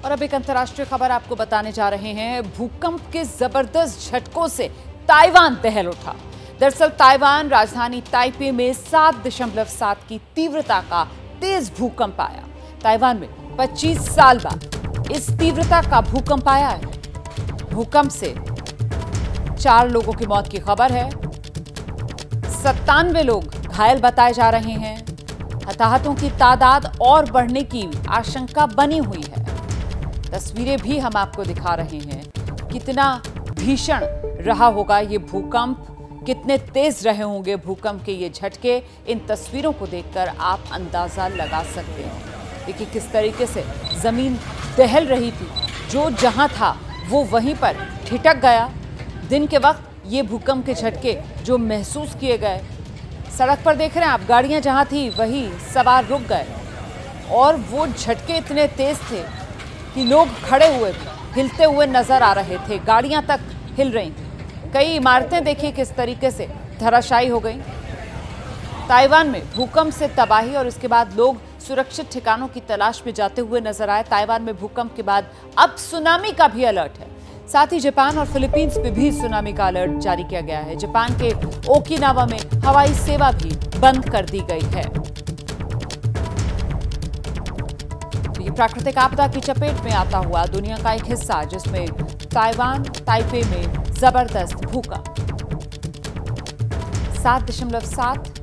और अब एक अंतर्राष्ट्रीय खबर आपको बताने जा रहे हैं। भूकंप के जबरदस्त झटकों से ताइवान दहल उठा। दरअसल ताइवान राजधानी ताइपे में 7.7 की तीव्रता का तेज भूकंप आया। ताइवान में 25 साल बाद इस तीव्रता का भूकंप आया है। भूकंप से 4 लोगों की मौत की खबर है। 97 लोग घायल बताए जा रहे हैं। हताहतों की तादाद और बढ़ने की आशंका बनी हुई है। तस्वीरें भी हम आपको दिखा रहे हैं। कितना भीषण रहा होगा ये भूकंप, कितने तेज रहे होंगे भूकंप के ये झटके। इन तस्वीरों को देखकर आप अंदाजा लगा सकते हैं। देखिए किस तरीके से जमीन दहल रही थी। जो जहां था वो वहीं पर ठिठक गया। दिन के वक्त ये भूकंप के झटके जो महसूस किए गए, सड़क पर देख रहे हैं आप, गाड़ियां जहां थी वही सवार रुक गए और वो झटके इतने तेज थे कि लोग खड़े हुए हिलते हुए नजर आ रहे थे। गाड़ियां तक हिल रही थी। कई इमारतें देखिए किस तरीके से धराशायी हो गई। ताइवान में भूकंप से तबाही और इसके बाद लोग सुरक्षित ठिकानों की तलाश में जाते हुए नजर आए। ताइवान में भूकंप के बाद अब सुनामी का भी अलर्ट है। साथ ही जापान और फिलीपींस पे भी सुनामी का अलर्ट जारी किया गया है। जापान के ओकिनावा में हवाई सेवा भी बंद कर दी गई है। तो ये प्राकृतिक आपदा की चपेट में आता हुआ दुनिया का एक हिस्सा, जिसमें ताइवान ताइपे में जबरदस्त भूकंप 7.7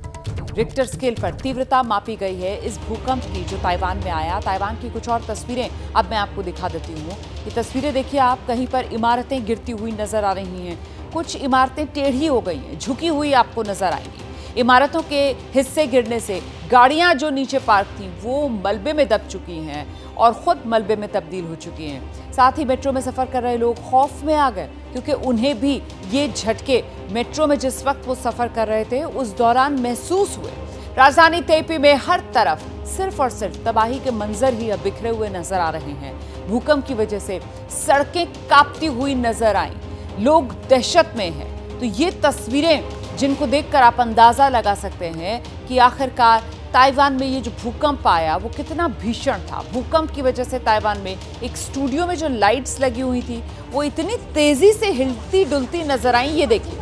रिक्टर स्केल पर तीव्रता मापी गई है इस भूकंप की जो ताइवान में आया। ताइवान की कुछ और तस्वीरें अब मैं आपको दिखा देती हूँ। ये तस्वीरें देखिए आप, कहीं पर इमारतें गिरती हुई नजर आ रही हैं। कुछ इमारतें टेढ़ी हो गई हैं, झुकी हुई आपको नजर आएंगी। इमारतों के हिस्से गिरने से गाड़ियां जो नीचे पार्क थी वो मलबे में दब चुकी हैं और खुद मलबे में तब्दील हो चुकी हैं। साथ ही मेट्रो में सफर कर रहे लोग खौफ में आ गए, क्योंकि उन्हें भी ये झटके मेट्रो में जिस वक्त वो सफर कर रहे थे उस दौरान महसूस हुए। राजधानी ताइपे में हर तरफ सिर्फ और सिर्फ तबाही के मंजर ही अब बिखरे हुए नजर आ रहे हैं। भूकंप की वजह से सड़कें कांपती हुई नजर आई, लोग दहशत में हैं। तो ये तस्वीरें जिनको देखकर आप अंदाजा लगा सकते हैं कि आखिरकार ताइवान में ये जो भूकंप आया वो कितना भीषण था। भूकंप की वजह से ताइवान में एक स्टूडियो में जो लाइट्स लगी हुई थी वो इतनी तेजी से हिलती डुलती नजर आई। ये देखिए,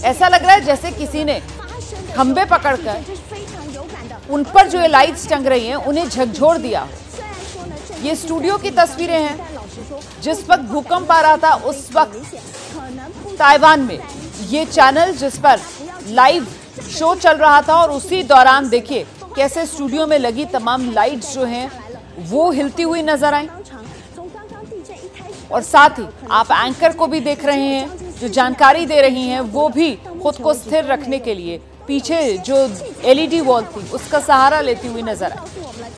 ऐसा लग रहा है जैसे किसी ने खंबे पकड़कर उन पर जो ये लाइट्स टंग रही हैं उन्हें झकझोर दिया। ये स्टूडियो की तस्वीरें हैं। जिस वक्त भूकंप आ रहा था उस वक्त ताइवान में ये चैनल जिस पर लाइव शो चल रहा था और उसी दौरान देखिए कैसे स्टूडियो में लगी तमाम लाइट्स जो हैं वो हिलती हुई नजर आई। और साथ ही आप एंकर को भी देख रहे हैं, जो जानकारी दे रही हैं वो भी खुद को स्थिर रखने के लिए पीछे जो LED वॉल थी उसका सहारा लेती हुई नजर आई।